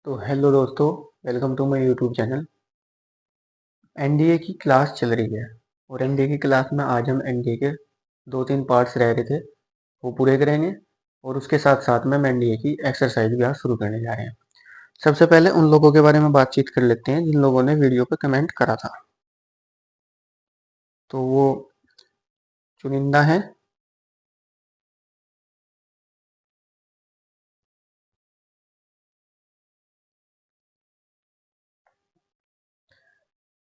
तो हेलो दोस्तों, welcome to my YouTube channel. NDA की क्लास चल रही है और एनडीए की क्लास में आज हम एनडीए के 2-3 पार्ट्स रह रहे थे, वो पूरे करेंगे। और उसके साथ साथ में हम एनडीए की एक्सरसाइज भी आज शुरू करने जा रहे हैं। सबसे पहले उन लोगों के बारे में बातचीत कर लेते हैं जिन लोगों ने वीडियो पर कमेंट करा था। तो वो चुनिंदा है।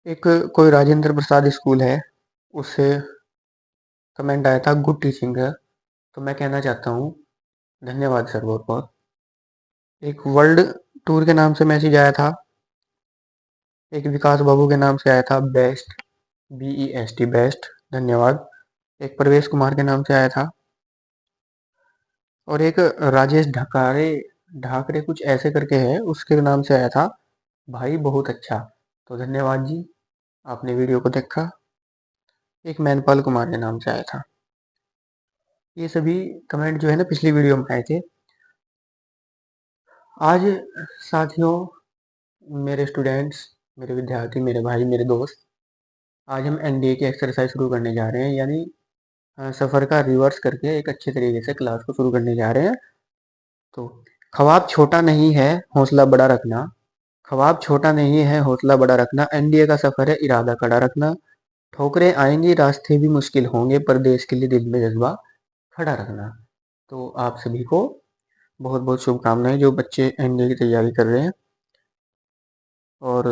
एक कोई राजेंद्र प्रसाद स्कूल है, उससे कमेंट आया था गुड टीचिंग है। तो मैं कहना चाहता हूँ धन्यवाद सर, बहुत बहुत। एक वर्ल्ड टूर के नाम से मैसेज आया था। एक विकास बाबू के नाम से आया था बेस्ट, BEST बेस्ट, धन्यवाद। एक प्रवेश कुमार के नाम से आया था और एक राजेश ढकारे ढाकरे कुछ ऐसे करके है, उसके नाम से आया था भाई बहुत अच्छा। तो धन्यवाद जी, आपने वीडियो को देखा। एक मैनपाल कुमार के नाम से आया था। ये सभी कमेंट जो है ना पिछली वीडियो में आए थे। आज साथियों, मेरे स्टूडेंट्स, मेरे विद्यार्थी, मेरे भाई, मेरे दोस्त, आज हम एनडीए की एक्सरसाइज शुरू करने जा रहे हैं। यानी सफ़र का रिवर्स करके एक अच्छे तरीके से क्लास को शुरू करने जा रहे हैं। तो ख्वाब छोटा नहीं है, हौसला बड़ा रखना। ख्वाब छोटा नहीं है, हौसला बड़ा रखना। एनडीए का सफ़र है, इरादा कड़ा रखना। ठोकरें आएंगी, रास्ते भी मुश्किल होंगे, पर देश के लिए दिल में जज्बा खड़ा रखना। तो आप सभी को बहुत बहुत शुभकामनाएं जो बच्चे एनडीए की तैयारी कर रहे हैं। और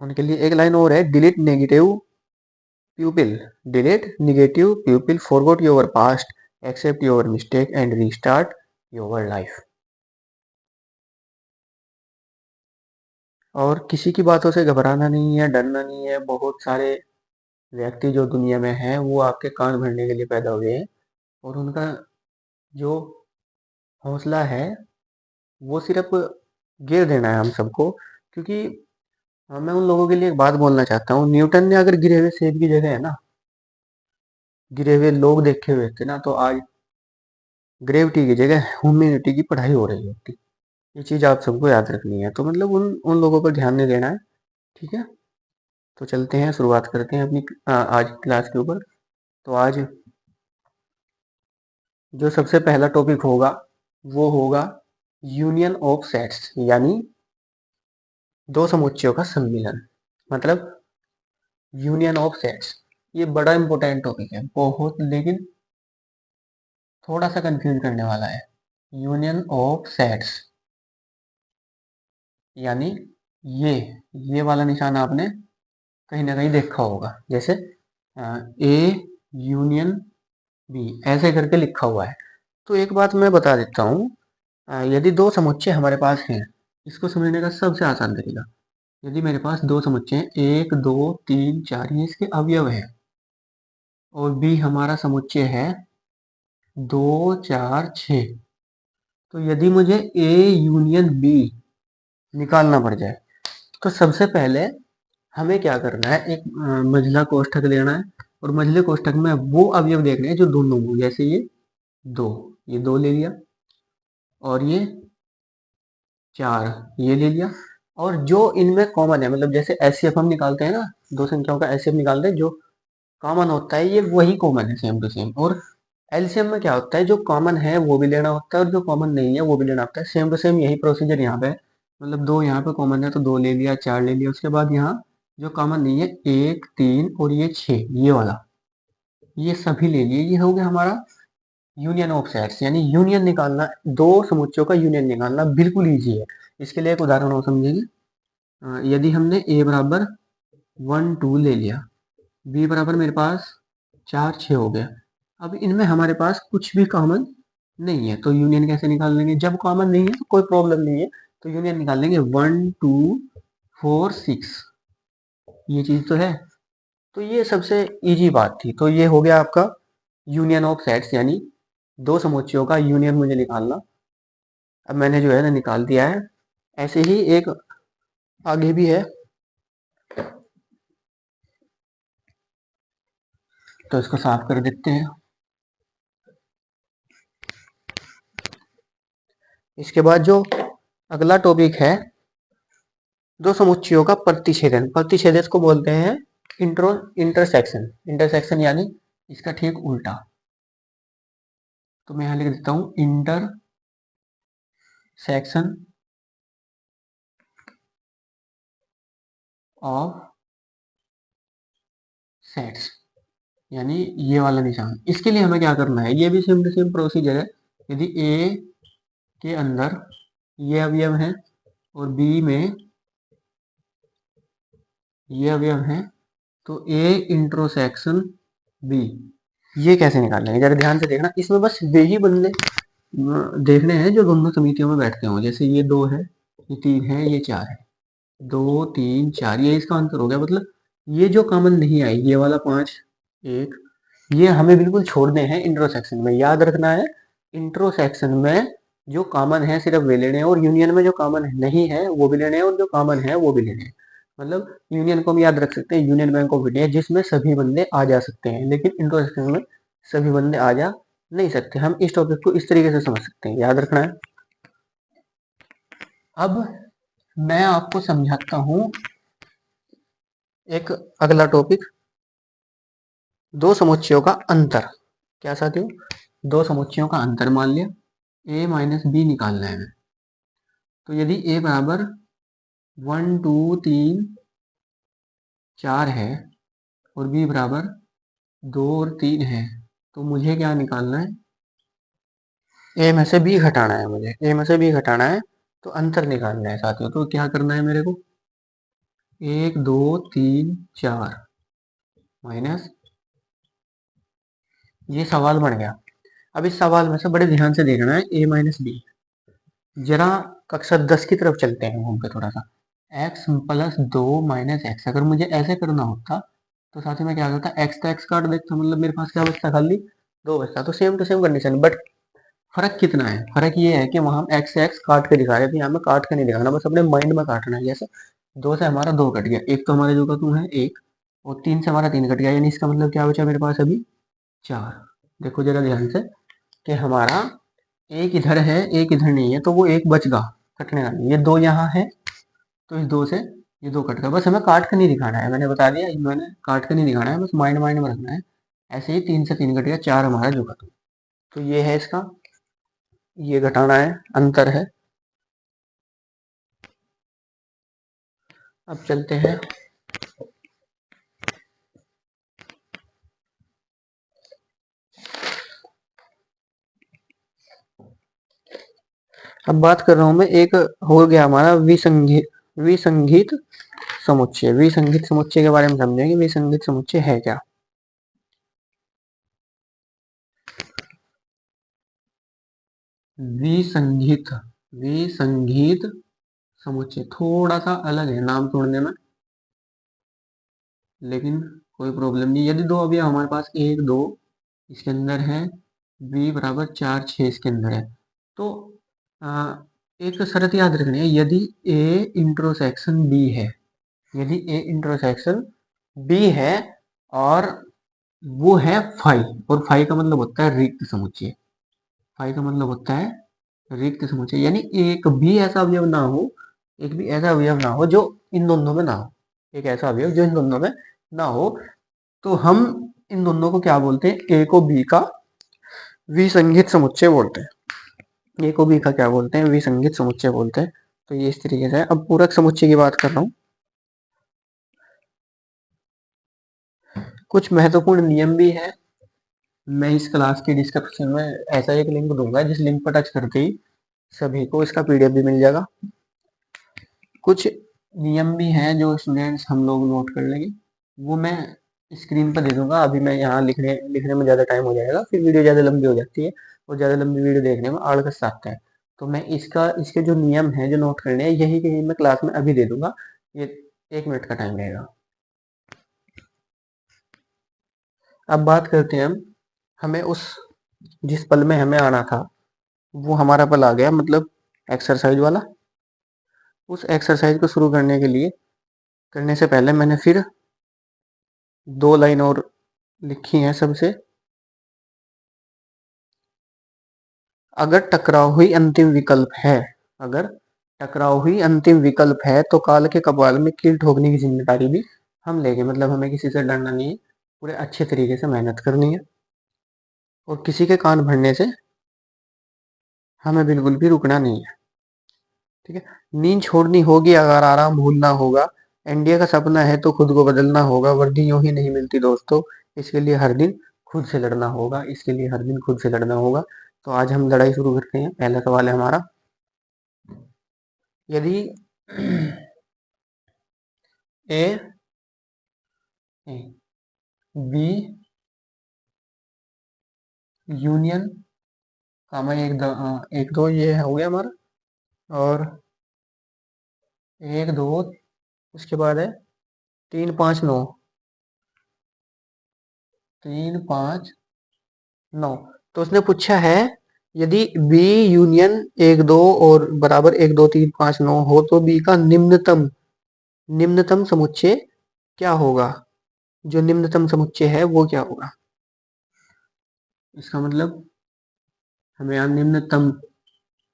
उनके लिए एक लाइन और है, delete negative pupil, delete negative pupil, forget your past, accept your mistake and restart your life। और किसी की बातों से घबराना नहीं है, डरना नहीं है। बहुत सारे व्यक्ति जो दुनिया में हैं वो आपके कान भरने के लिए पैदा हुए हैं, और उनका जो हौसला है वो सिर्फ गिर देना है हम सबको। क्योंकि मैं उन लोगों के लिए एक बात बोलना चाहता हूँ, न्यूटन ने अगर गिरे हुए सेब की जगह है ना गिरे हुए लोग देखे हुए थे ना, तो आज ग्रेविटी की जगह ह्यूमैनिटी की पढ़ाई हो रही होती। ये चीज़ आप सबको याद रखनी है। तो मतलब उन उन लोगों पर ध्यान नहीं देना है। ठीक है, तो चलते हैं, शुरुआत करते हैं अपनी आज की क्लास के ऊपर। तो आज जो सबसे पहला टॉपिक होगा वो होगा यूनियन ऑफ सेट्स, यानी दो समुच्चयों का सम्मिलन। मतलब यूनियन ऑफ सेट्स, ये बड़ा इंपॉर्टेंट टॉपिक है बहुत, लेकिन थोड़ा सा कंफ्यूज करने वाला है। यूनियन ऑफ सेट्स यानी ये ये वाला निशान आपने कहीं ना कहीं देखा होगा, जैसे ए यूनियन बी ऐसे करके लिखा हुआ है। तो एक बात मैं बता देता हूँ, यदि दो समुच्चय हमारे पास हैं, इसको समझने का सबसे आसान तरीका, यदि मेरे पास दो समुच्चय हैं, 1 2 3 4, ये इसके अवयव हैं, और बी हमारा समुच्चय है 2 4 6। तो यदि मुझे ए यूनियन बी निकालना पड़ जाए, तो सबसे पहले हमें क्या करना है, एक मंझला कोष्ठक लेना है, और मंझले कोष्ठक में वो अवयव देखने हैं जो दोनों हो। जैसे दो ये दो ले लिया, और ये 4 ये ले लिया। और जो इनमें कॉमन है, मतलब जैसे एचसीएफ हम निकालते हैं ना, दो संख्याओं का एचसीएफ निकालते हैं, जो कॉमन होता है ये वही कॉमन है, सेम टू सेम। और एलसीएम में क्या होता है, जो कॉमन है वो भी लेना होता है और जो कॉमन नहीं है वो भी लेना होता है। सेम टू सेम यही प्रोसीजर यहाँ पे है। मतलब दो यहाँ पे कॉमन है तो दो ले लिया, 4 ले लिया। उसके बाद यहाँ जो कॉमन नहीं है, 1 3 और ये 6, ये वाला, ये सभी ले लिए। ये हो गया हमारा यूनियन ऑफ सेट्स, यानी यूनियन निकालना, दो समुच्चयों का यूनियन निकालना बिल्कुल ईजी है। इसके लिए एक उदाहरण और समझेंगे। यदि हमने ए बराबर 1 2 ले लिया, बी बराबर मेरे पास 4 6 हो गया। अब इनमें हमारे पास कुछ भी कॉमन नहीं है, तो यूनियन कैसे निकाल लेंगे? जब कॉमन नहीं है तो कोई प्रॉब्लम नहीं है, तो यूनियन निकाल लेंगे। 1 2 4 6, ये चीज तो है। तो ये सबसे इजी बात थी। तो ये हो गया आपका यूनियन ऑफ सेट्स, यानी दो समुच्चयों का यूनियन मुझे निकालना। अब मैंने जो है ना निकाल दिया है। ऐसे ही एक आगे भी है, तो इसको साफ कर देते हैं। इसके बाद जो अगला टॉपिक है दो समुच्चयों का प्रतिच्छेदन, प्रतिच्छेदन को बोलते हैं इंटरसेक्शन। इंटरसेक्शन यानी इसका ठीक उल्टा। तो मैं यहां लिख देता हूं इंटरसेक्शन ऑफ सेट्स, यानी ये वाला निशान। इसके लिए हमें क्या करना है, ये भी सेम टू सेम प्रोसीजर है। यदि ए के अंदर ये अवयव है और बी में ये अवयव है, तो ए इंट्रोसेक्शन बी, ये कैसे निकालेंगे जरा ध्यान से देखना। इसमें बस वे ही बंदे देखने हैं जो दोनों समितियों में बैठते हों। जैसे ये 2 है, ये 3 है, ये 4 है, 2 3 4, ये इसका आंसर हो गया। मतलब ये जो कॉमन नहीं आई, ये वाला 5 1, ये हमें बिल्कुल छोड़ने हैं इंट्रोसेक्शन में। याद रखना है इंट्रोसेक्शन में जो कॉमन है सिर्फ वे लेने हैं, और यूनियन में जो कॉमन नहीं है वो भी लेने हैं, और जो कॉमन है वो भी लेने हैं। मतलब यूनियन को हम याद रख सकते हैं, यूनियन बैंक ऑफ इंडिया, जिसमें सभी बंदे आ जा सकते हैं, लेकिन इंट्रोसेक्शन में सभी बंदे आ जा नहीं सकते। हम इस टॉपिक को इस तरीके से समझ सकते हैं, याद रखना है। अब मैं आपको समझाता हूं एक अगला टॉपिक, दो समुच्चयों का अंतर। क्या साथियों, दो समुच्चयों का अंतर। मान लिया a माइनस बी निकालना है, तो यदि a बराबर 1 2 3 4 है और b बराबर 2 और 3 है, तो मुझे क्या निकालना है, a में से b घटाना है। मुझे a में से b घटाना है, तो अंतर निकालना है साथियों। तो क्या करना है मेरे को, 1 2 3 4 माइनस, ये सवाल बन गया। अब इस सवाल में से बड़े ध्यान से देखना है, a माइनस बी। जरा कक्षा 10 की तरफ चलते हैं घूम के थोड़ा सा। x प्लस 2 माइनस एक्स, अगर मुझे ऐसे करना होता तो साथ ही में क्या करता, x का x काट देखता, मतलब मेरे पास क्या बचता, खाली 2 बचता। तो same to same condition, but फर्क कितना है, फर्क ये है कि वहां हम x से x काट के दिखा रहे थे, यहाँ में काट के नहीं दिखाना, बस अपने माइंड में काटना है। जैसे 2 से हमारा 2 कट गया, एक तो हमारे 2 का 2 है 1, और 3 से हमारा 3 कट गया, यानी इसका मतलब क्या बचा मेरे पास अभी 4। देखो जरा ध्यान से कि हमारा एक इधर है एक इधर नहीं है, तो वो एक बच गा, कटने का नहीं। ये 2 यहाँ है, तो इस 2 से ये 2 कट गया। बस हमें काट के नहीं दिखाना है, मैंने बता दिया, मैंने काट के नहीं दिखाना है, बस माइंड माइंड में रखना है। ऐसे ही 3 से 3 कट गया, 4 हमारा जो कट, तो ये है इसका, ये घटाना है, अंतर है। अब चलते हैं अब बात कर रहा हूं मैं, एक हो गया हमारा विसंगीत समुच्चय। विसंगीत समुच्चय के बारे में समझेंगे, विसंगीत समुच्चय है क्या। विसंगीत विसंगीत समुच्चय थोड़ा सा अलग है नाम सुनने में, लेकिन कोई प्रॉब्लम नहीं। यदि दो अवयव हमारे पास 1 2 इसके अंदर है, b बराबर 4 6 इसके अंदर है, तो एक शर्त याद रखनी है, यदि a इंट्रोसेक्शन b है, यदि a इंट्रोसेक्शन b है और वो है फाई, और फाई का मतलब होता है रिक्त समुच्चय। फाई का मतलब होता है रिक्त समुच्चय, यानी एक भी ऐसा अवयव ना हो, एक भी ऐसा अवयव ना हो जो इन दोनों में ना हो, एक ऐसा अवयव जो इन दोनों में ना हो, तो हम इन दोनों को क्या बोलते हैं, ए को बी का विसंगीत समुच्चय बोलते हैं। ए को बी का क्या बोलते हैं, विसंगीत समुच्चय बोलते हैं। तो ये इस तरीके से है। अब पूरक समुच्चय की बात कर रहा हूँ। कुछ महत्वपूर्ण नियम भी है, मैं इस क्लास के डिस्क्रिप्शन में ऐसा एक लिंक दूंगा, जिस लिंक पर टच करते ही सभी को इसका पीडीएफ भी मिल जाएगा। कुछ नियम भी हैं जो स्टूडेंट्स हम लोग नोट कर लेंगे, वो मैं स्क्रीन पर दे दूंगा। अभी मैं यहाँ लिखने में ज़्यादा टाइम हो जाएगा, फिर वीडियो ज़्यादा लंबी हो जाती है, और ज़्यादा लंबी वीडियो देखने में आलस आता है। तो मैं इसके जो नियम हैं जो नोट करने हैं, यही कहीं मैं क्लास में अभी दे दूंगा। ये 1 मिनट का टाइम रहेगा। अब बात करते हैं हम, हमें उस जिस पल में हमें आना था वो हमारा पल आ गया, मतलब एक्सरसाइज वाला। उस एक्सरसाइज को शुरू करने से पहले मैंने फिर 2 लाइन और लिखी हैं सबसे। अगर टकराव हुई अंतिम विकल्प है, अगर टकराव ही अंतिम विकल्प है, तो काल के कपाल में कील ठोकने की जिम्मेदारी भी हम लेंगे। मतलब हमें किसी से डरना नहीं है, पूरे अच्छे तरीके से मेहनत करनी है और किसी के कान भरने से हमें बिल्कुल भी रुकना नहीं है। ठीक है। नींद छोड़नी होगी अगर आराम भूलना होगा, एनडीए का सपना है तो खुद को बदलना होगा, वर्दी यूं ही नहीं मिलती दोस्तों, इसके लिए हर दिन खुद से लड़ना होगा, इसके लिए हर दिन खुद से लड़ना होगा। तो आज हम लड़ाई शुरू करते हैं। पहला सवाल है हमारा, यदि ए बी यूनियन कामा एक दो ये हो गया हमारा, और एक दो उसके बाद है 3 5 9, 3 5 9। तो उसने पूछा है यदि बी यूनियन एक दो और बराबर 1 2 3 5 9 हो तो बी का निम्नतम समुच्चय क्या होगा। जो निम्नतम समुच्चय है वो क्या होगा। इसका मतलब हमें यहाँ निम्नतम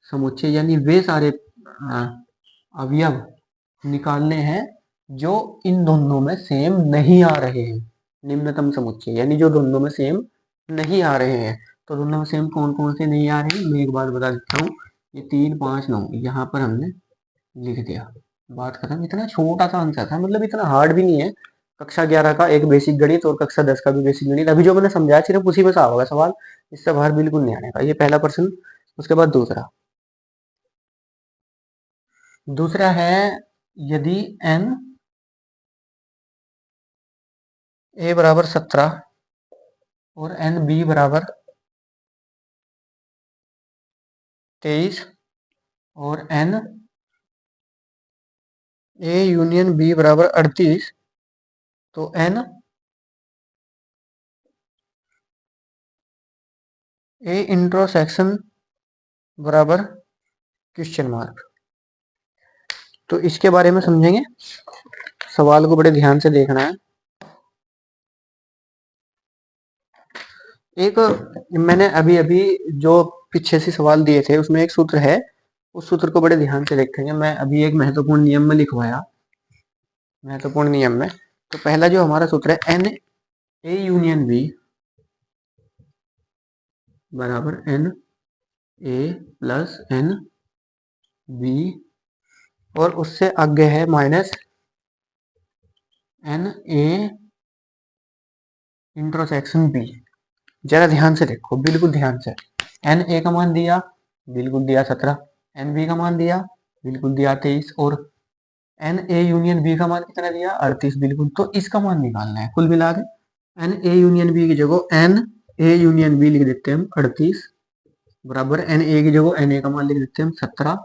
समुच्चय यानी वे सारे अवयव निकालने हैं जो इन दोनों में सेम नहीं आ रहे हैं। निम्नतम समुच्चय यानी जो दोनों में सेम नहीं आ रहे हैं। तो दोनों में सेम कौन कौन से नहीं आ रहे हैं, मैं एक बार बता देता हूँ। ये 3 5 9 यहाँ पर हमने लिख दिया, बात खत्म। इतना छोटा सा आंसर था, मतलब इतना हार्ड भी नहीं है। कक्षा 11 का एक बेसिक गणित और कक्षा 10 का भी बेसिक गणित, अभी जो मैंने समझाया सिर्फ उसी में से होगा सवाल, इससे बाहर बिल्कुल नहीं आने का। ये पहला प्रश्न। उसके बाद दूसरा है, यदि n a बराबर 17 और n b बराबर 23 और n a यूनियन b बराबर 38, तो n a इंट्रोसेक्शन बराबर क्वेश्चन मार्क। तो इसके बारे में समझेंगे, सवाल को बड़े ध्यान से देखना है। एक मैंने अभी अभी जो पीछे से सवाल दिए थे उसमें एक सूत्र है, उस सूत्र को बड़े ध्यान से देखेंगे। मैं अभी एक महत्वपूर्ण नियम में लिखवाया, महत्वपूर्ण नियम में। तो पहला जो हमारा सूत्र है, एन ए यूनियन बी बराबर N A plus N B, और उससे आगे है minus N A intersection B. जरा ध्यान से देखो, बिल्कुल ध्यान से। एन ए का मान दिया, बिल्कुल दिया 17। एन बी का मान दिया, बिल्कुल दिया 23। और एन ए यूनियन बी का मान कितना दिया, 38, बिल्कुल। तो इसका मान निकालना है कुल मिला के। एन ए यूनियन बी की जगह एन ए यूनियन बी लिख देते हैं हम 38, बराबर एन ए की जगह एन ए का मान लिख देते हैं हम 17,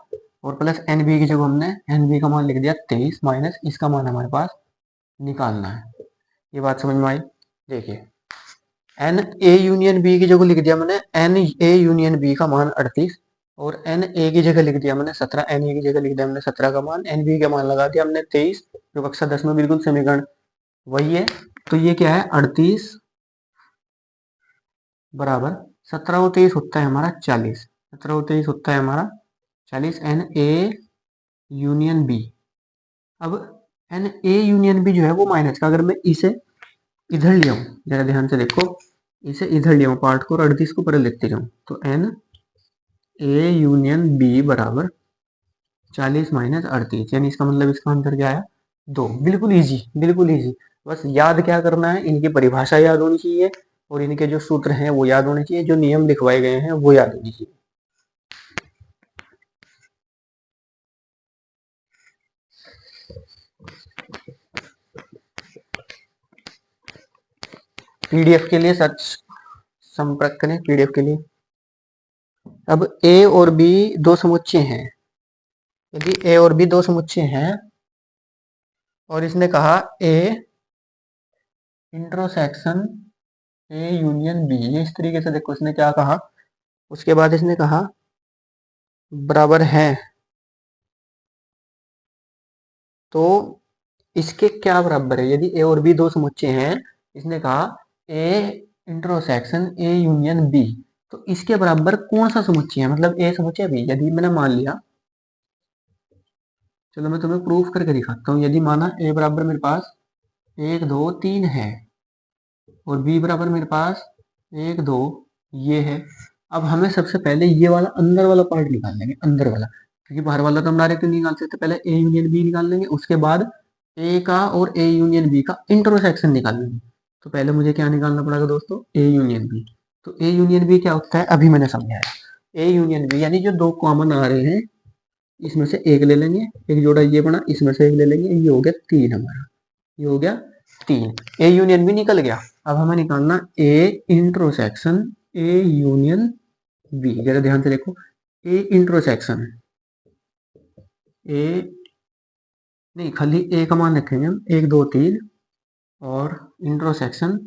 और प्लस एन बी की जगह हमने एन बी का मान लिख दिया 23, माइनस इसका मान हमारे पास निकालना है। ये बात समझ में आई। देखिए, एन ए यूनियन बी की जगह लिख दिया मैंने एन ए यूनियन बी का मान 38, और एन ए की जगह लिख दिया मैंने 17, एन ए की जगह लिख दिया हमने 17 का मान, एन बी का मान लगा दिया हमने 23, जो कक्षा 10 में बिल्कुल समीकरण वही है। तो ये क्या है, 38 बराबर 17 और 23 होता है हमारा 40, 17 और 23 होता है हमारा 40, एन ए यूनियन बी। अब एन ए यूनियन बी जो है वो माइनस का, अगर मैं इसे इधर ले आऊं, जरा ध्यान से देखो, इसे इधर ले आऊं पार्ट को और 38 को पर लिखते जाऊं, तो एन ए यूनियन बी बराबर 40 माइनस 38, यानी इसका मतलब इसका आंसर क्या आया, 2। बिल्कुल इजी, बिल्कुल इजी। बस याद क्या करना है, इनकी परिभाषा याद होनी चाहिए और इनके जो सूत्र हैं वो याद होने चाहिए, जो नियम लिखवाए गए हैं वो याद होनी चाहिए। पीडीएफ के लिए सर्च संपर्क करें, पीडीएफ के लिए। अब ए और बी दो समुच्चय हैं, यदि ए और बी दो समुच्चय हैं और इसने कहा ए इंट्रोसेक्शन ए यूनियन बी, ये इस तरीके से देखो इसने क्या कहा। उसके बाद इसने कहा बराबर है, तो इसके क्या बराबर है, यदि ए और बी दो समुच्चय हैं, इसने कहा ए इंट्रोसेक्शन ए यूनियन बी, तो इसके बराबर कौन सा समुच्चय है, मतलब ए समुच्चय बी। यदि मैंने मान लिया चलो मैं तुम्हें प्रूफ करके दिखाता हूँ। यदि माना ए बराबर मेरे पास 1 2 3 है और बी बराबर मेरे पास 1 2 ये है। अब हमें सबसे पहले ये वाला अंदर वाला पार्ट निकाल लेंगे, अंदर वाला, क्योंकि बाहर वाला तो हम डायरेक्ट नहीं निकाल सकते। पहले ए यूनियन बी निकाल लेंगे, उसके बाद ए का और ए यूनियन बी का इंटरसेक्शन निकाल लेंगे। तो पहले मुझे क्या निकालना पड़ेगा दोस्तों, ए यूनियन बी। तो ए यूनियन बी क्या होता है अभी मैंने समझाया। ए यूनियन बी यानी जो दो कॉमन आ रहे हैं इसमें से एक ले लेंगे, एक जोड़ा ये बना, इसमें से एक ले लेंगे, ये हो गया 3 हमारा, ये हो गया 3। ए यूनियन भी निकल गया। अब हमें निकालना ए इंट्रोसेक्शन ए यूनियन बी। जरा ध्यान से देखो, ए इंट्रोसेक्शन ए नहीं, खाली ए का मान रखेंगे हम 1 2 3, और इंट्रोसेक्शन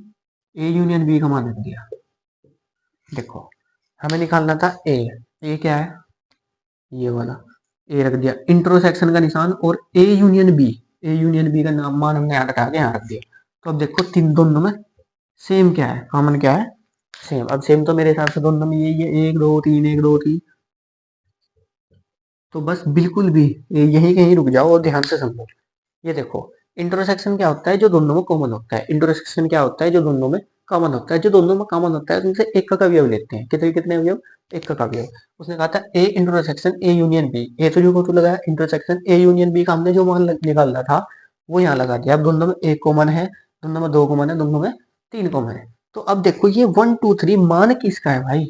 ए यूनियन बी का मान रख दिया। देखो हमें निकालना था ए क्या है, ये वाला ए रख दिया, इंट्रोसेक्शन का निशान, और ए यूनियन बी का नाम मान हमने यहाँ रखा के यहाँ रख दिया। तो अब देखो तीन दोनों में सेम क्या है, कॉमन क्या है, सेम। अब सेम तो मेरे हिसाब से दोनों में यही है, 1 2 3 1 2 3। तो बस बिल्कुल भी यही कहीं रुक जाओ और ध्यान से समझो। ये देखो इंटरसेक्शन क्या होता है, जो दोनों में कॉमन होता है। इंटरसेक्शन क्या होता है, जो दोनों में कॉमन होता है। जो दोनों में कॉमन होता है उनसे एक का अवयव लेते हैं। कितने कितने अवयव, एक का अवयव। उसने कहा था A intersection A union B, A तो जो को लगाया, इंटरसेक्शन ए यूनियन बी का हमने जो मान निकालना था वो यहाँ लगा दिया। अब दोनों में एक कॉमन है, दोनों में 2 कॉमन है, दोनों में 3 कॉमन है। तो अब देखो ये 1 2 3 मान किसका है भाई,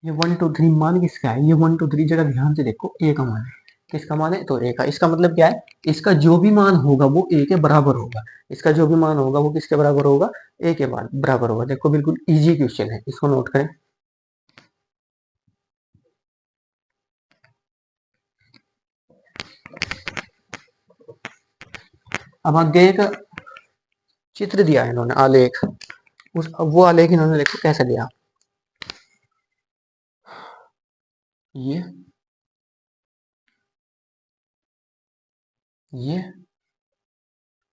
ये 1 2 3 मान किसका है, ये 1 2 3 जरा ध्यान से देखो, ए का मान है। किसका मान है, तो ए का। इसका मतलब क्या है, इसका जो भी मान होगा वो ए के बराबर होगा। इसका जो भी मान होगा वो किसके बराबर होगा, ए के बराबर होगा। देखो बिल्कुल इजी क्वेश्चन है, इसको नोट करें। अब आगे एक चित्र दिया है इन्होंने, आलेख। वो आलेख इन्होंने देखो कैसे दिया, ये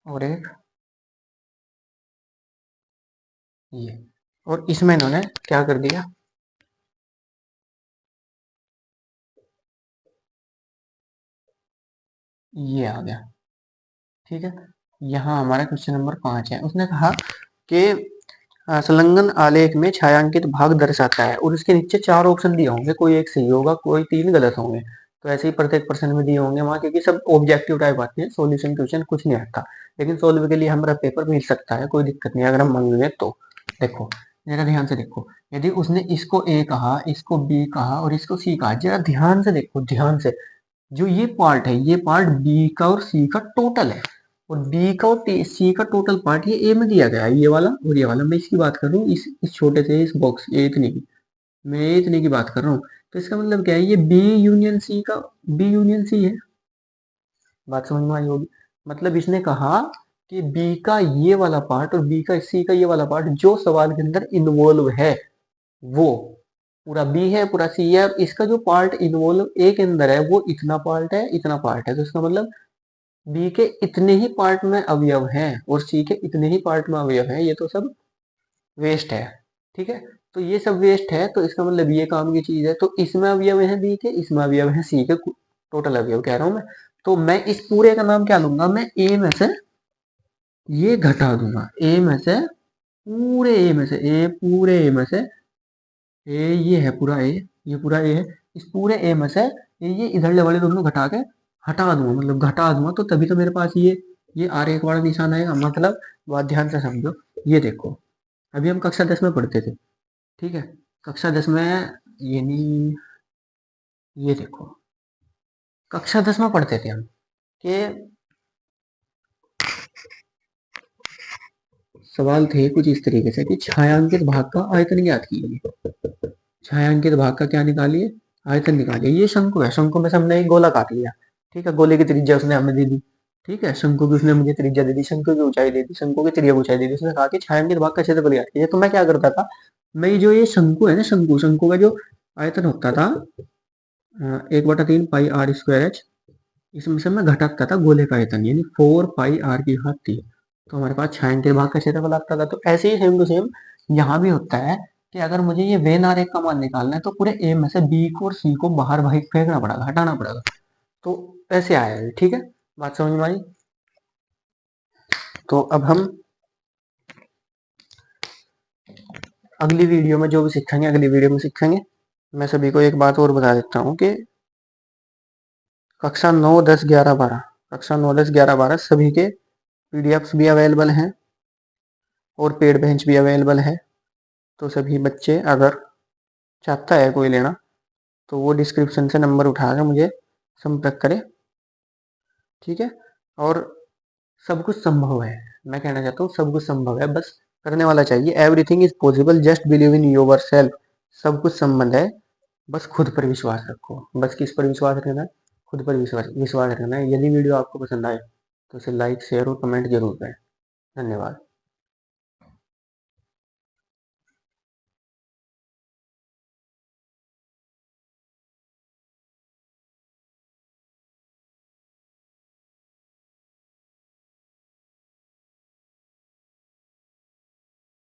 और एक ये, और इसमें इन्होंने क्या कर दिया, ये आ गया। ठीक है, यहाँ हमारा क्वेश्चन नंबर 5 है। उसने कहा कि संलग्न आलेख में छायांकित भाग दर्शाता है, और उसके नीचे 4 ऑप्शन दिए होंगे, कोई एक सही होगा, कोई 3 गलत होंगे। तो ऐसे ही प्रत्येक प्रश्न में दिए होंगे वहां, क्योंकि सब ऑब्जेक्टिव टाइप आते हैं, सॉल्यूशन क्वेश्चन कुछ नहीं आता। लेकिन सोल्व के लिए हमारा पेपर मिल सकता है, कोई दिक्कत नहीं अगर हम मांगेंगे तो। देखो जरा ध्यान से देखो, यदि उसने इसको ए कहा, इसको बी कहा और इसको सी कहा, जरा ध्यान से देखो, ध्यान से। जो ये पार्ट है, ये पार्ट बी का और सी का टोटल है, और बी का और सी का टोटल पार्ट ये ए में दिया गया है, ये वाला और ये वाला। मैं इसकी बात कर रहा हूँ, इस छोटे से इस बॉक्स, ये इतने की, मैं ये इतने की बात कर रहा हूँ। तो इसका मतलब क्या है, ये बी यूनियन सी का, बी यूनियन सी है। बात समझ में आई होगी। मतलब इसने कहा कि बी का ये वाला पार्ट और बी का सी का ये वाला पार्ट जो सवाल के अंदर इन्वॉल्व है, वो पूरा बी है, पूरा सी है। इसका जो पार्ट इन्वॉल्व ए के अंदर है वो इतना पार्ट है, इतना पार्ट है। तो इसका मतलब बी के इतने ही पार्ट में अवयव हैं और सी के इतने ही पार्ट में अवयव हैं। ये तो सब वेस्ट है। ठीक है, तो ये सब वेस्ट है, तो इसका मतलब ये काम की चीज है। तो इसमें अवयव है बी के, इसमें अवयव है सी के, टोटल अवयव कह रहा हूं मैं। तो मैं इस पूरे का नाम क्या लूंगा, मैं ए में से ये घटा दूंगा, ए में से पूरे ए में से, ए पूरे ए में से, ए ये है पूरा ए, ये पूरा ए है, इस पूरे ए में से ये इधरले वाले दोनों घटा के हटा दूंगा, मतलब घटा दूंगा। तो तभी तो मेरे पास ये आरेख वाला निशान आएगा। मतलब बात ध्यान से समझो, ये देखो अभी हम कक्षा 10 में पढ़ते थे। ठीक है, कक्षा 10 में, ये नहीं, ये देखो कक्षा 10 में पढ़ते थे हम कि सवाल थे कुछ इस तरीके से कि छायांकित भाग का आयतन ज्ञात कीजिए। छायांकित भाग का क्या निकालिए, आयतन निकालिए। ये शंकु है, शंकु में से हमने एक गोला काट लिया। ठीक है, गोले की त्रिज्या उसने हमें दे दी। ठीक है, शंकु की उसने मुझे त्रिज्या दे दी, शंकु की ऊंचाई दे दी, शंकु की त्रिज्या ऊंचाई दे दी। उसने कहा कि छायांकित भाग का क्षेत्रफल ज्ञात कीजिए। तो मैं क्या करता था, मैं जो ये शंकु है ना, शंकु, शंकु का जो आयतन होता था 1/3 पाई r²h, इसमें से मैं घटाता था गोले का आयतन, यानी 4 पाई r³। तो हमारे पास छायांकित भाग का क्षेत्रफल आता था। तो ऐसे ही सेम टू सेम यहाँ भी होता है कि अगर मुझे ये वेन आरेख का मान निकालना है तो पूरे ए में से बी को और सी को बाहर भाई फेंकना पड़ेगा, हटाना पड़ेगा। तो ऐसे आया है। ठीक है, बात समझ में आई? तो अब हम अगली वीडियो में जो भी सीखेंगे, अगली वीडियो में सीखेंगे। मैं सभी को एक बात और बता देता हूँ कि कक्षा 9, 10, 11, 12, कक्षा 9, 10, 11, 12 सभी के पीडीएफ्स भी अवेलेबल हैं और पेड बेंच भी अवेलेबल है। तो सभी बच्चे अगर चाहता है कोई लेना तो वो डिस्क्रिप्शन से नंबर उठाकर मुझे संपर्क करे, ठीक है। और सब कुछ संभव है, मैं कहना चाहता हूँ सब कुछ संभव है, बस करने वाला चाहिए। Everything is possible, just believe in your self. सब कुछ संभव है, बस खुद पर विश्वास रखो। बस किस पर विश्वास रखना है? खुद पर विश्वास रखना है। यदि वीडियो आपको पसंद आए तो इसे लाइक, शेयर और कमेंट जरूर करें। धन्यवाद।